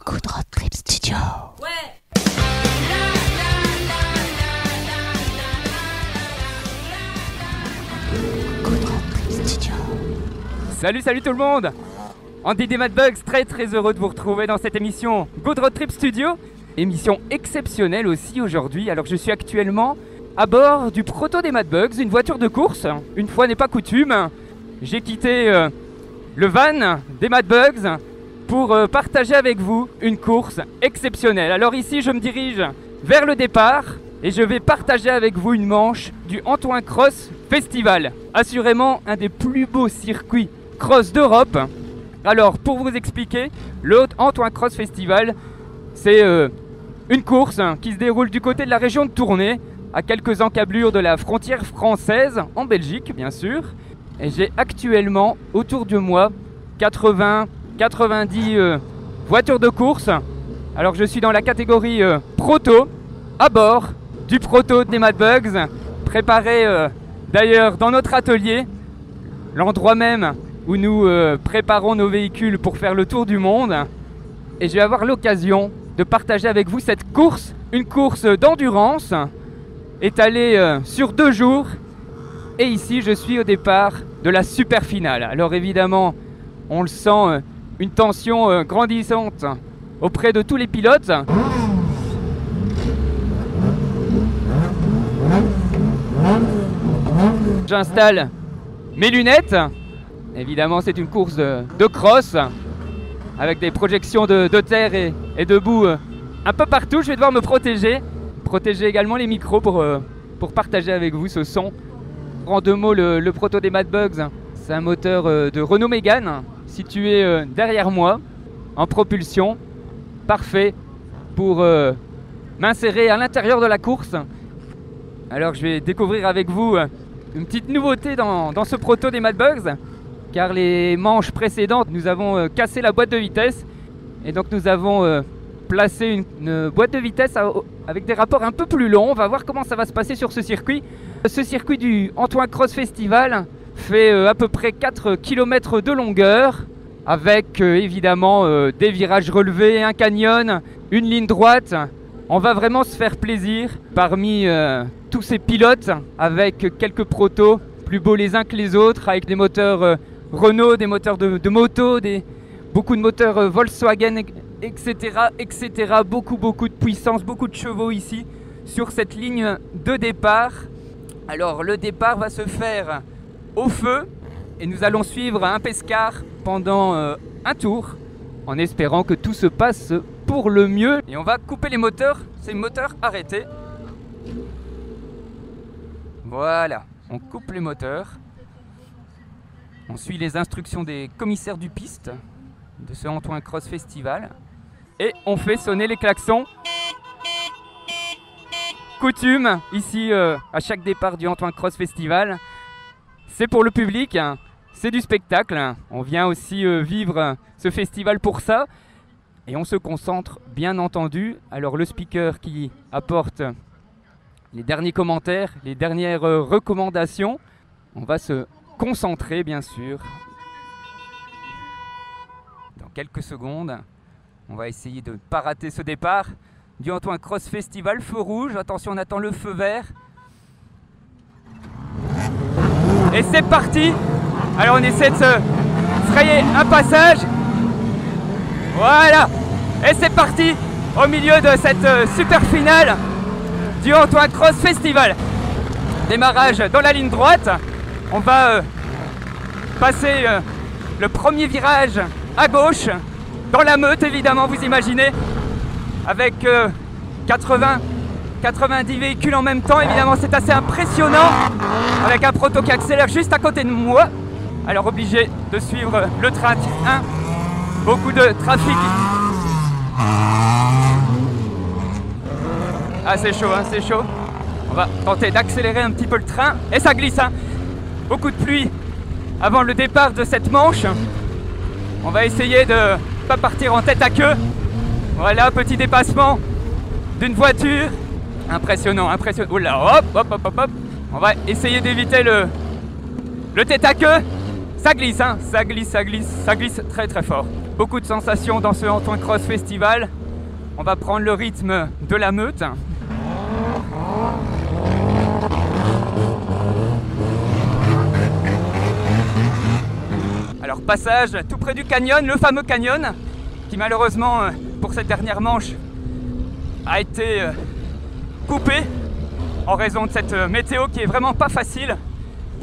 Good Road Trip Studio. Ouais. Good Road Trip Studio. Salut tout le monde. Andy des Mad Bugs, très heureux de vous retrouver dans cette émission Good Road Trip Studio. Émission exceptionnelle aussi aujourd'hui. Alors je suis actuellement à bord du Proto des Mad Bugs, une voiture de course. Une fois n'est pas coutume, j'ai quitté le van des Mad Bugs pour partager avec vous une course exceptionnelle. Alors ici je me dirige vers le départ et je vais partager avec vous une manche du Antoine Cross Festival. Assurément un des plus beaux circuits cross d'Europe. Alors pour vous expliquer, le Antoine Cross Festival, c'est une course qui se déroule du côté de la région de Tournai, à quelques encablures de la frontière française, en Belgique bien sûr. Et j'ai actuellement autour de moi 80-90 voitures de course. Alors je suis dans la catégorie Proto, à bord du Proto des Mad Bugs, préparé d'ailleurs dans notre atelier, l'endroit même où nous préparons nos véhicules pour faire le tour du monde. Et je vais avoir l'occasion de partager avec vous cette course, une course d'endurance étalée sur 2 jours. Et ici je suis au départ de la super finale. Alors évidemment on le sent, une tension grandissante auprès de tous les pilotes. J'installe mes lunettes. Évidemment c'est une course de cross avec des projections de terre et de boue un peu partout. Je vais devoir me protéger également les micros pour partager avec vous ce son. En 2 mots, le Proto des Mad Bugs, c'est un moteur de Renault Mégane situé derrière moi en propulsion, parfait pour m'insérer à l'intérieur de la course. Alors je vais découvrir avec vous une petite nouveauté dans ce Proto des Mad Bugs, car les manches précédentes nous avons cassé la boîte de vitesse et donc nous avons placé une boîte de vitesse avec des rapports un peu plus longs. On va voir comment ça va se passer sur ce circuit. Ce circuit du Antoine Cross Festival fait à peu près 4 km de longueur avec évidemment des virages relevés, un canyon, une ligne droite. On va vraiment se faire plaisir parmi tous ces pilotes avec quelques protos plus beaux les uns que les autres, avec des moteurs Renault, des moteurs de moto, beaucoup de moteurs Volkswagen, etc. Beaucoup de puissance, beaucoup de chevaux ici sur cette ligne de départ. Alors le départ va se faire au feu et nous allons suivre un pescar pendant un tour en espérant que tout se passe pour le mieux. Et on va couper les moteurs, ces moteurs arrêtés. Voilà, on coupe les moteurs. On suit les instructions des commissaires du piste de ce Antoine Cross Festival. Et on fait sonner les klaxons. Coutume ici à chaque départ du Antoine Cross Festival. C'est pour le public, c'est du spectacle. On vient aussi vivre ce festival pour ça. Et on se concentre bien entendu. Alors le speaker qui apporte les derniers commentaires, les dernières recommandations. On va se concentrer bien sûr. Dans quelques secondes, on va essayer de ne pas rater ce départ du Antoine Cross Festival. Feu rouge, attention, on attend le feu vert. Et c'est parti. Alors on essaie de se frayer un passage. Voilà. Et c'est parti au milieu de cette super finale du Antoine Cross Festival. Démarrage dans la ligne droite. On va passer le premier virage à gauche, dans la meute évidemment, vous imaginez, avec 90 véhicules en même temps. Évidemment c'est assez impressionnant, avec un proto qui accélère juste à côté de moi. Alors obligé de suivre le train 1, beaucoup de trafic. Ah c'est chaud, c'est chaud. On va tenter d'accélérer un petit peu le train. Et ça glisse, beaucoup de pluie avant le départ de cette manche. On va essayer de pas partir en tête à queue. Voilà, petit dépassement d'une voiture. Impressionnant. Oula, hop. On va essayer d'éviter le tête à queue. Ça glisse, ça glisse très fort. Beaucoup de sensations dans ce Antoine Cross Festival. On va prendre le rythme de la meute. Alors passage tout près du canyon, le fameux canyon, qui malheureusement pour cette dernière manche a été coupé en raison de cette météo qui est vraiment pas facile.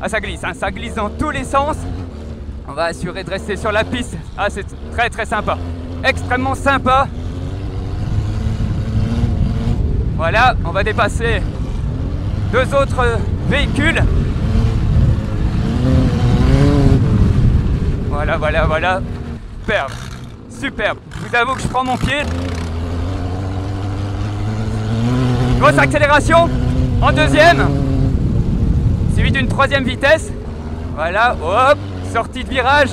Ah, ça glisse, hein, ça glisse dans tous les sens. On va assurer de rester sur la piste. Ah, c'est très très sympa, extrêmement sympa. Voilà, on va dépasser 2 autres véhicules. Voilà, voilà, voilà. Superbe, superbe. Je vous avoue que je prends mon pied. Grosse accélération en deuxième, suivi d'une 3e vitesse. Voilà, hop, sortie de virage.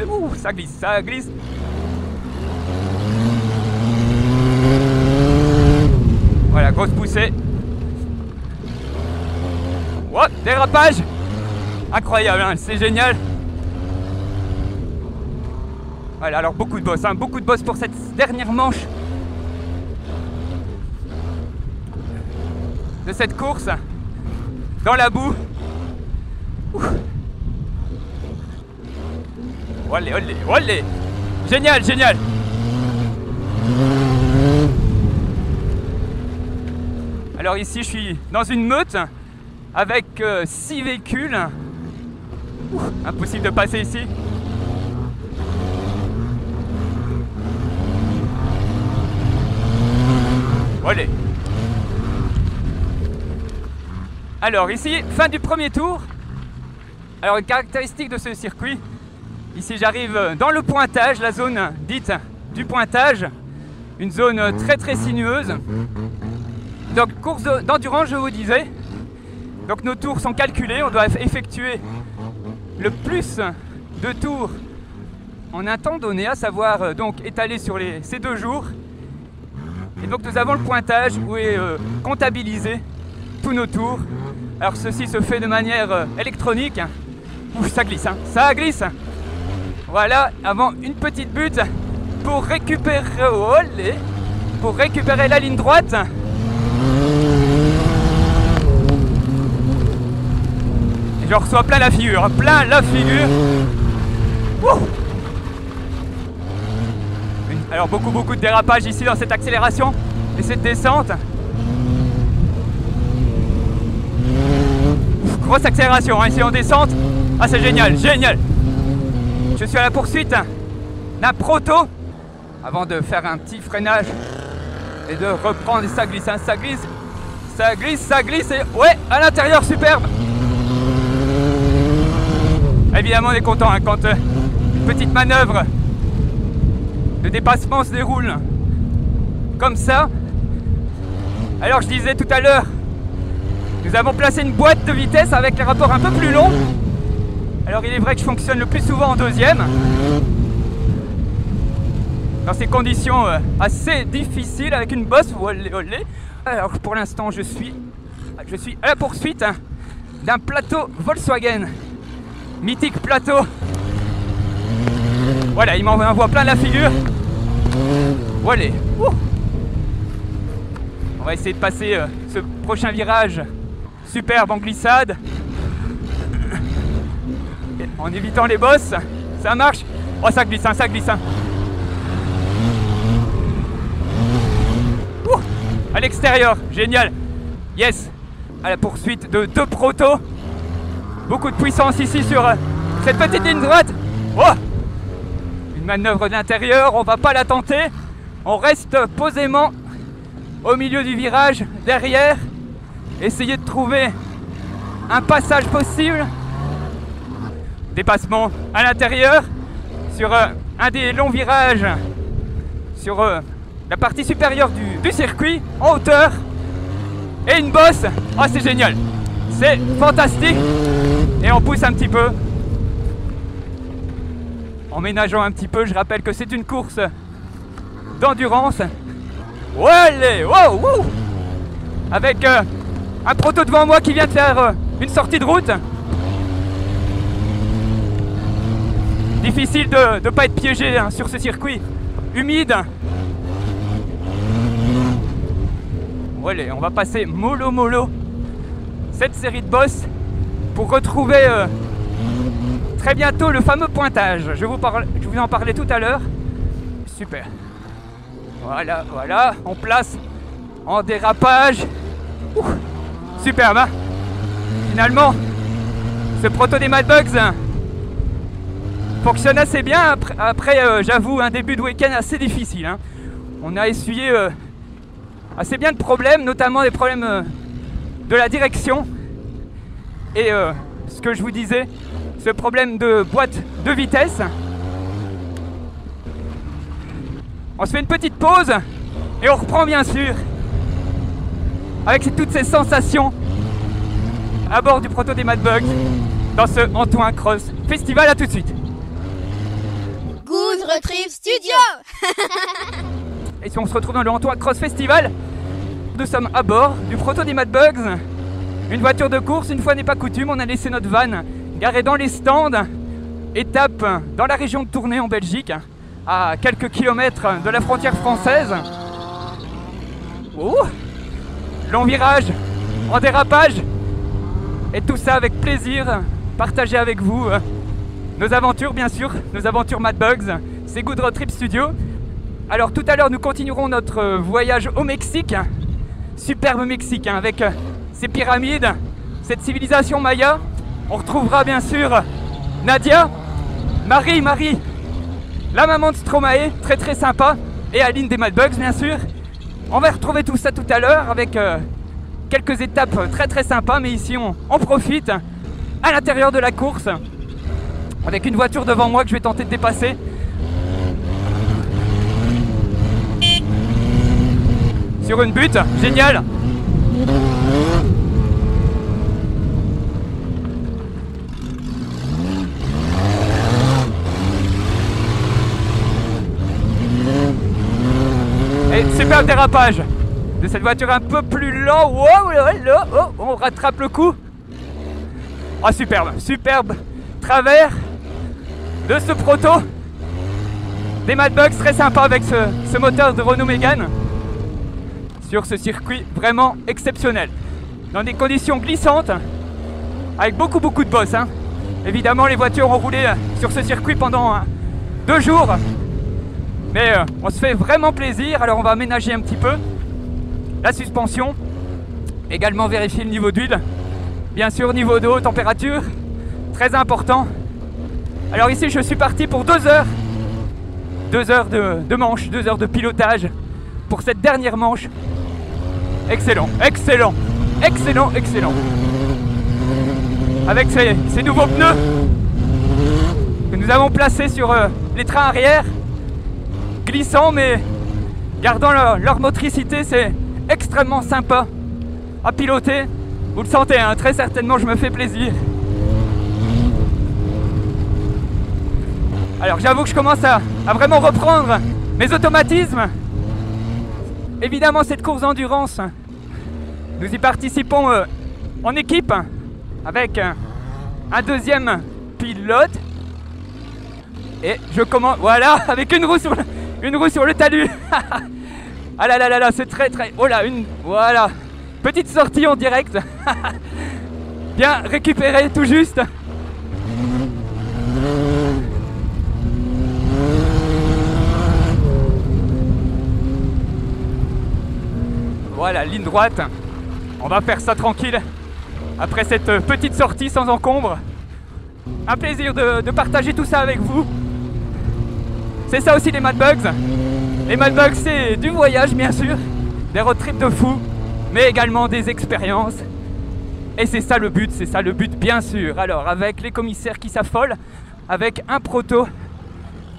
Ouh, ça glisse, ça glisse. Voilà, grosse poussée. Oh, dérapage. Incroyable, hein, c'est génial. Voilà, alors beaucoup de boss, hein, beaucoup de boss pour cette dernière manche de cette course dans la boue. Olé, olé, olé. Génial, génial. Alors ici, je suis dans une meute avec 6 véhicules. Impossible de passer ici. Olé. Alors ici, fin du premier tour. Alors une caractéristique de ce circuit, ici j'arrive dans le pointage, la zone dite du pointage, une zone très très sinueuse. Donc course d'endurance, je vous disais. Donc nos tours sont calculés, on doit effectuer le plus de tours en un temps donné, à savoir donc étalé sur ces 2 jours. Et donc nous avons le pointage où est comptabilisé tous nos tours. Alors ceci se fait de manière électronique. Ouh, ça glisse, hein, ça glisse. Voilà, avant une petite butte pour récupérer, olé, pour récupérer la ligne droite. Et je reçois plein la figure, plein la figure. Ouh. Alors beaucoup de dérapage ici dans cette accélération et cette descente. Grosse accélération, hein, ici en descente. Ah, c'est génial, génial. Je suis à la poursuite d'un proto avant de faire un petit freinage et de reprendre. Ça glisse, hein, ça glisse, ça glisse, ça glisse. Et ouais, à l'intérieur, superbe. Évidemment, on est content, hein, quand une petite manœuvre de dépassement se déroule comme ça. Alors je disais tout à l'heure, nous avons placé une boîte de vitesse avec les rapports un peu plus longs. Alors il est vrai que je fonctionne le plus souvent en 2e dans ces conditions assez difficiles avec une bosse. Olé, olé. Alors pour l'instant je suis à la poursuite d'un plateau Volkswagen, mythique plateau. Voilà, il m'envoie plein la figure. Voilà. On va essayer de passer ce prochain virage superbe en glissade. En évitant les bosses. Ça marche. Oh, ça glisse, hein, ça glisse. Hein. À l'extérieur, génial. Yes. À la poursuite de 2 protos. Beaucoup de puissance ici sur cette petite ligne droite. Oh, une manœuvre de l'intérieur, on va pas la tenter. On reste posément au milieu du virage, derrière. Essayer de trouver un passage possible. Dépassement à l'intérieur sur un des longs virages sur la partie supérieure du circuit, en hauteur. Et une bosse. Oh, c'est génial. C'est fantastique. Et on pousse un petit peu. En ménageant un petit peu, je rappelle que c'est une course d'endurance. Ouais, wow, wow. Avec Un proto devant moi qui vient de faire une sortie de route. Difficile de ne pas être piégé hein, sur ce circuit humide. Allez, on va passer mollo cette série de bosses pour retrouver très bientôt le fameux pointage. Je vous en parlais tout à l'heure. Super. Voilà, on place en dérapage. Ouh, superbe hein. Finalement, ce proto des Mad Bugs fonctionne assez bien après j'avoue, un début de week-end assez difficile hein. On a essuyé assez bien de problèmes, notamment des problèmes de la direction. Et ce que je vous disais, ce problème de boîte de vitesse. On se fait une petite pause et on reprend bien sûr avec toutes ces sensations à bord du proto des Mad Bugs dans ce Antoine Cross Festival. À tout de suite. Good Road Trip Studio. Et si on se retrouve dans le Antoine Cross Festival, nous sommes à bord du proto des Mad Bugs. Une voiture de course, une fois n'est pas coutume, on a laissé notre van garée dans les stands. Étape dans la région de Tournai en Belgique, à quelques kilomètres de la frontière française. Oh, long virage, en dérapage. Et tout ça avec plaisir, partager avec vous nos aventures bien sûr, nos aventures Mad Bugs. C'est Good Road Trip Studio. Alors tout à l'heure nous continuerons notre voyage au Mexique. Superbe Mexique hein, avec ces pyramides, cette civilisation maya. On retrouvera bien sûr Nadia, Marie, la maman de Stromae, très sympa, et Aline des Mad Bugs bien sûr. On va retrouver tout ça tout à l'heure avec quelques étapes très sympas, mais ici on profite à l'intérieur de la course avec une voiture devant moi que je vais tenter de dépasser. Sur une butte, génial. Et superbe dérapage de cette voiture un peu plus lent. Wow, là, oh, on rattrape le coup. Ah, superbe travers de ce proto des Mad Bugs, très sympa avec ce moteur de Renault Mégane sur ce circuit vraiment exceptionnel, dans des conditions glissantes avec beaucoup de bosses hein. Évidemment les voitures ont roulé sur ce circuit pendant 2 jours, mais on se fait vraiment plaisir. Alors on va aménager un petit peu la suspension, également vérifier le niveau d'huile, bien sûr niveau d'eau, température, très important. Alors ici je suis parti pour 2 heures. 2 heures de manche, 2 heures de pilotage pour cette dernière manche. Excellent. Avec ces nouveaux pneus que nous avons placés sur les trains arrière, glissants mais gardant leur motricité, c'est extrêmement sympa à piloter. Vous le sentez, hein, très certainement je me fais plaisir. Alors j'avoue que je commence à vraiment reprendre mes automatismes. Évidemment cette course d'endurance, nous y participons en équipe avec un deuxième pilote. Et je commence, voilà, avec une roue sur le talus. Ah là, c'est très, oh là, voilà, petite sortie en direct. Bien récupéré tout juste. Voilà, ligne droite. On va faire ça tranquille après cette petite sortie sans encombre. Un plaisir de partager tout ça avec vous. C'est ça aussi les Mad Bugs. Les Mad Bugs, c'est du voyage bien sûr, des road trips de fou, mais également des expériences. Et c'est ça le but bien sûr. Alors avec les commissaires qui s'affolent, avec un proto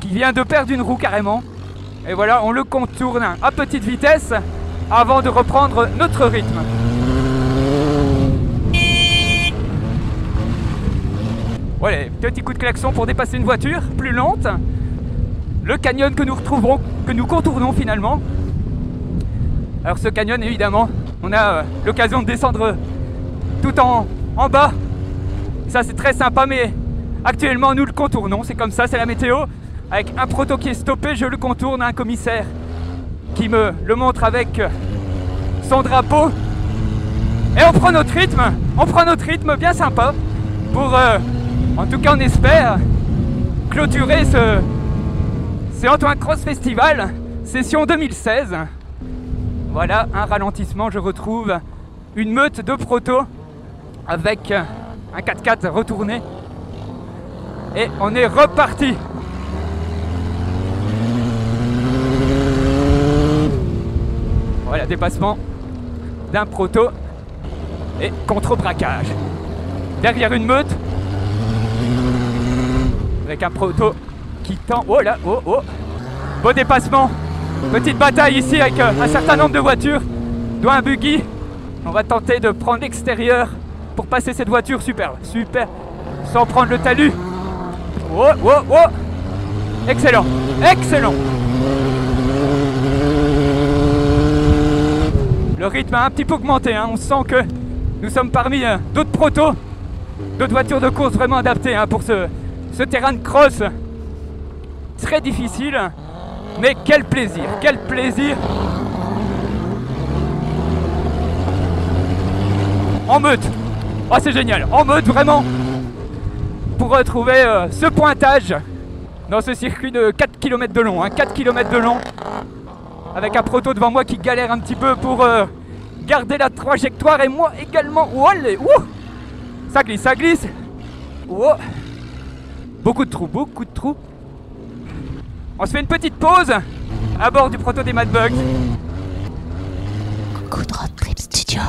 qui vient de perdre une roue carrément. Et voilà, on le contourne à petite vitesse avant de reprendre notre rythme. Voilà, petit coup de klaxon pour dépasser une voiture plus lente. Le canyon que nous contournons finalement. Alors ce canyon, évidemment, on a l'occasion de descendre tout en bas. Ça c'est très sympa, mais actuellement nous le contournons, c'est comme ça, c'est la météo. Avec un proto qui est stoppé, je le contourne, un commissaire qui me le montre avec son drapeau. Et on prend notre rythme bien sympa pour, en tout cas on espère, clôturer ce Antoine Cross Festival, session 2016. Voilà, un ralentissement, je retrouve une meute de proto avec un 4x4 retourné. Et on est reparti. Voilà, dépassement d'un proto et contre-braquage. Derrière une meute, avec un proto qui tend. Oh là, oh, oh. Beau dépassement. Petite bataille ici avec un certain nombre de voitures, dont un buggy. On va tenter de prendre l'extérieur pour passer cette voiture. Super, super, sans prendre le talus. Oh, oh, oh. Excellent, excellent. Le rythme a un petit peu augmenté, hein. On sent que nous sommes parmi d'autres protos, d'autres voitures de course vraiment adaptées pour ce terrain de cross. Très difficile, mais quel plaisir, quel plaisir. En meute, oh c'est génial, en meute vraiment, pour retrouver ce pointage dans ce circuit de 4 km de long, 4 km de long, avec un proto devant moi qui galère un petit peu pour garder la trajectoire, et moi également. Oh, allez, ça glisse, ça glisse. Oh. Beaucoup de trous, beaucoup de trous. On se fait une petite pause à bord du proto des Mad Bugs. Good Road Trip Studio.